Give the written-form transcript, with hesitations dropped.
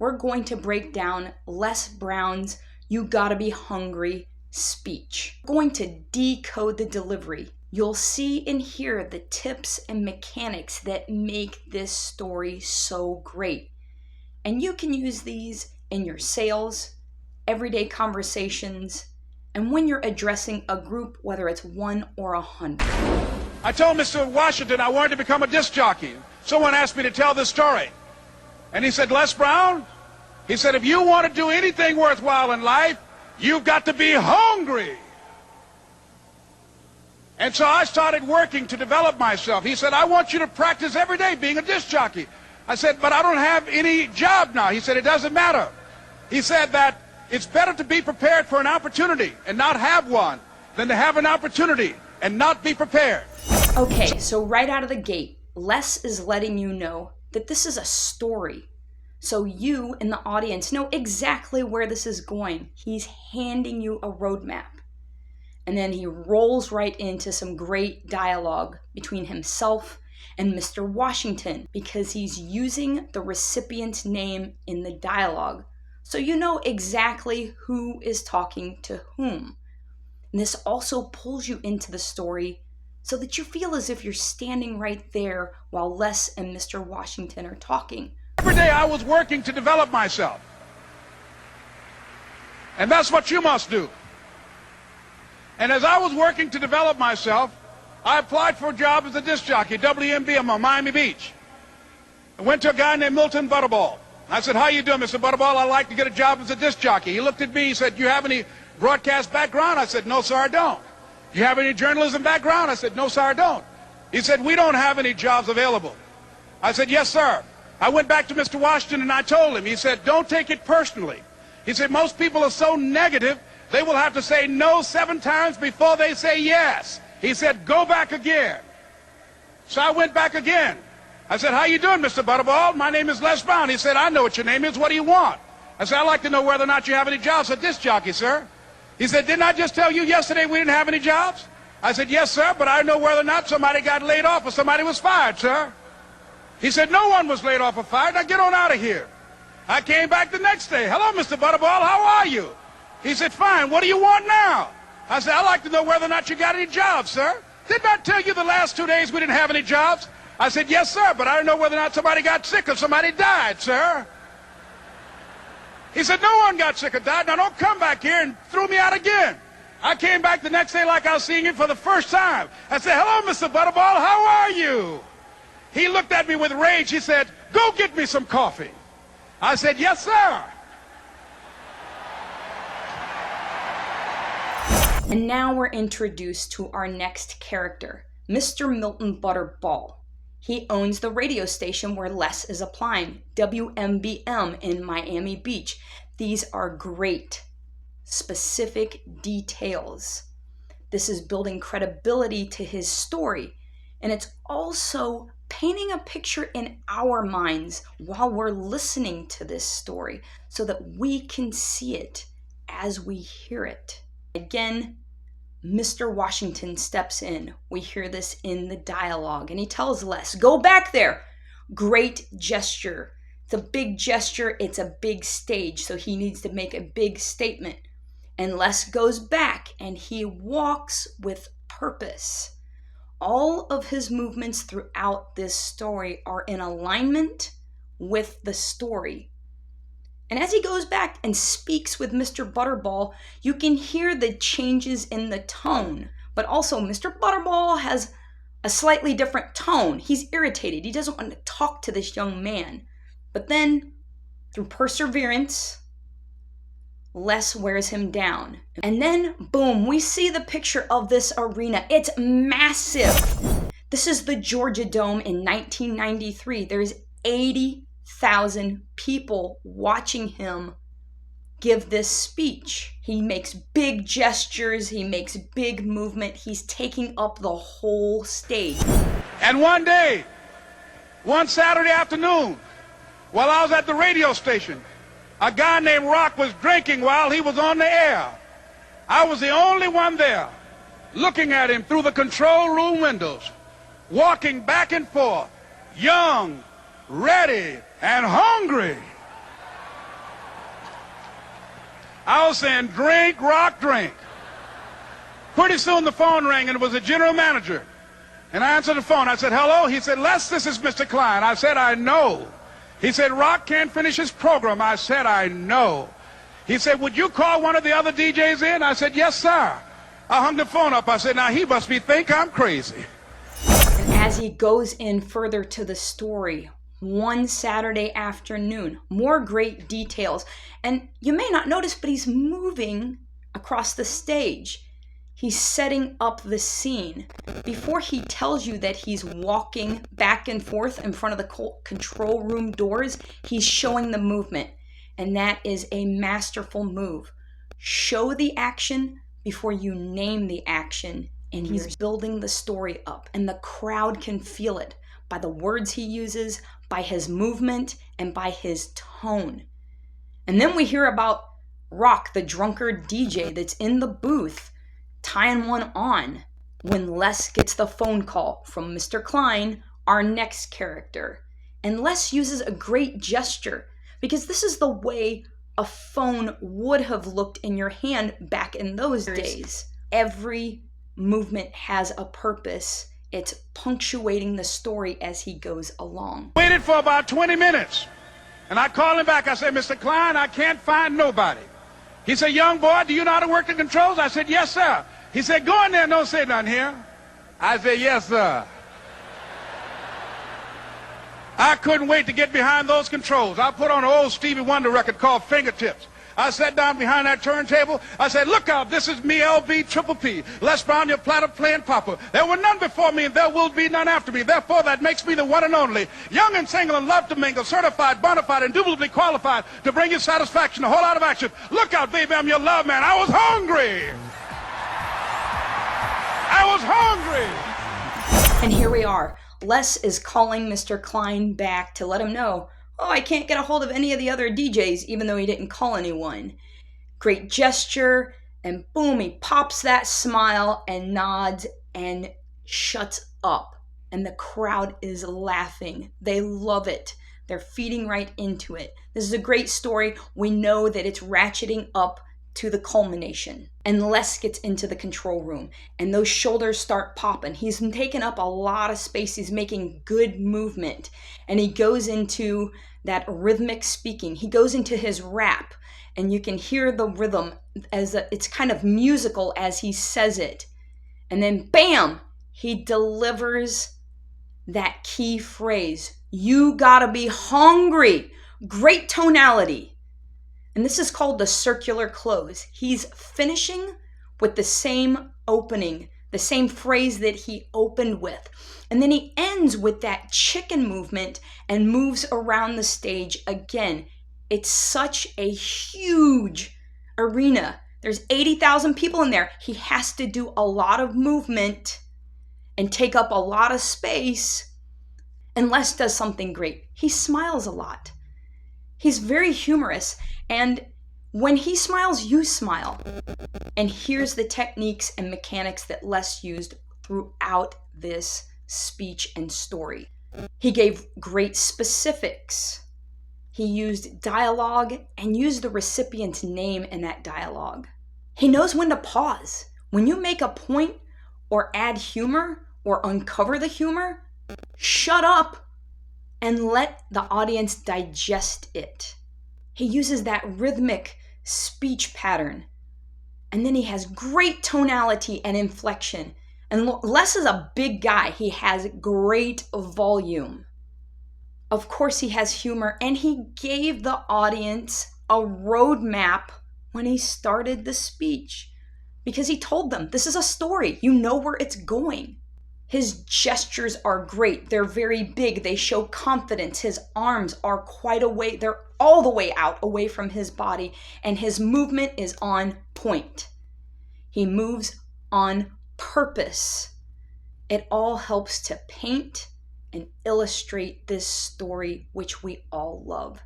we're going to break down Les Brown's "You Gotta Be Hungry" speech. We're going to decode the delivery. You'll see and hear the tips and mechanics that make this story so great. And you can use these in your sales, everyday conversations, and when you're addressing a group, whether it's 1 or 100. I told Mr. Washington I wanted to become a disc jockey. Someone asked me to tell this story. And he said, Les Brown, he said, if you want to do anything worthwhile in life, you've got to be hungry. And so I started working to develop myself. He said, I want you to practice every day being a disc jockey. I said, but I don't have any job now. He said, it doesn't matter. He said that it's better to be prepared for an opportunity and not have one than to have an opportunity and not be prepared. Okay, so right out of the gate, Les is letting you know that this is a story. So you in the audience know exactly where this is going. He's handing you a roadmap. And then he rolls right into some great dialogue between himself and Mr. Washington because he's using the recipient's name in the dialogue. So you know exactly who is talking to whom. And this also pulls you into the story so that you feel as if you're standing right there while Les and Mr. Washington are talking. Every day I was working to develop myself. And that's what you must do. And as I was working to develop myself, I applied for a job as a disc jockey, WMBM on Miami Beach. I went to a guy named Milton Butterball. I said, how you doing, Mr. Butterball? I'd like to get a job as a disc jockey. He looked at me, he said, you have any broadcast background? I said, no, sir, I don't. You have any journalism background? I said, no, sir, I don't. He said, we don't have any jobs available. I said, yes, sir. I went back to Mr. Washington and I told him. He said, don't take it personally. He said, most people are so negative, they will have to say no 7 times before they say yes. He said, go back again. So I went back again. I said, how you doing, Mr. Butterball? My name is Les Brown. He said, I know what your name is. What do you want? I said, I'd like to know whether or not you have any jobs for disc jockey, sir. He said, didn't I just tell you yesterday we didn't have any jobs? I said, yes, sir, but I know whether or not somebody got laid off or somebody was fired, sir. He said, no one was laid off or fired. Now get on out of here. I came back the next day. Hello, Mr. Butterball. How are you? He said, fine. What do you want now? I said, I'd like to know whether or not you got any jobs, sir. Didn't I tell you the last 2 days we didn't have any jobs? I said, yes, sir, but I don't know whether or not somebody got sick or somebody died, sir. He said, no one got sick or died. Now don't come back here and throw me out again. I came back the next day like I was seeing him for the first time. I said, hello, Mr. Butterball. How are you? He looked at me with rage. He said, go get me some coffee. I said, yes, sir. And now we're introduced to our next character, Mr. Milton Butterball. He owns the radio station where Les is applying, WMBM in Miami Beach. These are great, specific details. This is building credibility to his story, and it's also painting a picture in our minds while we're listening to this story so that we can see it as we hear it. Again, Mr. Washington steps in. We hear this in the dialogue, and he tells Les, go back there. Great gesture. It's a big gesture. It's a big stage, so he needs to make a big statement. And Les goes back, and he walks with purpose. All of his movements throughout this story are in alignment with the story. And as he goes back and speaks with Mr. Butterball, you can hear the changes in the tone. But also, Mr. Butterball has a slightly different tone. He's irritated. He doesn't want to talk to this young man. But then, through perseverance, Les wears him down. And then, boom, we see the picture of this arena. It's massive. This is the Georgia Dome in 1993. There's 80,000 people watching him give this speech. He makes big gestures. He makes big movement. He's taking up the whole stage. And one day, one Saturday afternoon, while I was at the radio station, a guy named Rock was drinking while he was on the air. I was the only one there, looking at him through the control room windows, walking back and forth, young, ready, and hungry. I was saying, drink, rock, drink. Pretty soon the phone rang, and it was the general manager. And I answered the phone. I said, hello? He said, Les, this is Mr. Klein. I said, I know. He said, Rock can't finish his program. I said, I know. He said, would you call one of the other DJs in? I said, yes, sir. I hung the phone up. I said, now he must think I'm crazy. And as he goes in further to the story, one Saturday afternoon, more great details. And you may not notice, but he's moving across the stage. He's setting up the scene. Before he tells you that he's walking back and forth in front of the control room doors, he's showing the movement. And that is a masterful move. Show the action before you name the action. And he's building the story up. And the crowd can feel it by the words he uses, by his movement, and by his tone. And then we hear about Rock, the drunkard DJ that's in the booth, tying one on when Les gets the phone call from Mr. Klein, our next character. And Les uses a great gesture because this is the way a phone would have looked in your hand back in those days. Every movement has a purpose. It's punctuating the story as he goes along. Waited for about 20 minutes. And I called him back. I said, Mr. Klein, I can't find nobody. He said, young boy, do you know how to work the controls? I said, yes, sir. He said, go in there and don't say nothing here. I said, yes, sir. I couldn't wait to get behind those controls. I put on an old Stevie Wonder record called Fingertips. I sat down behind that turntable. I said, look out, this is me, LB, Triple P. Les Brown, your platter playing Papa. There were none before me, and there will be none after me. Therefore, that makes me the one and only. Young and single and love to mingle, certified, bona fide, indubitably qualified to bring you satisfaction, a whole lot of action. Look out, baby, I'm your love man. I was hungry. I was hungry. And here we are. Les is calling Mr. Klein back to let him know, oh, I can't get a hold of any of the other DJs, even though he didn't call anyone. Great gesture, and boom, he pops that smile and nods and shuts up. And the crowd is laughing. They love it. They're feeding right into it. This is a great story. We know that it's ratcheting up to the culmination. And Les gets into the control room, and those shoulders start popping. He's taken up a lot of space. He's making good movement, and he goes into that rhythmic speaking. He goes into his rap, and you can hear the rhythm as it's kind of musical as he says it. And then bam, he delivers that key phrase, you gotta be hungry. Great tonality. And this is called the circular close. He's finishing with the same opening, the same phrase that he opened with. And then he ends with that chicken movement and moves around the stage again. It's such a huge arena. There's 80,000 people in there. He has to do a lot of movement and take up a lot of space. And Les does something great. He smiles a lot. He's very humorous. And when he smiles, you smile. And here's the techniques and mechanics that Les used throughout this speech and story. He gave great specifics. He used dialogue and used the recipient's name in that dialogue. He knows when to pause. When you make a point or add humor or uncover the humor, shut up and let the audience digest it. He uses that rhythmic speech pattern. And then he has great tonality and inflection. And Les is a big guy. He has great volume. Of course, he has humor. And he gave the audience a roadmap when he started the speech. Because he told them, this is a story. You know where it's going. His gestures are great. They're very big. They show confidence. His arms are quite away. They're all the way out away from his body. And his movement is on point. He moves on purpose. It all helps to paint and illustrate this story, which we all love.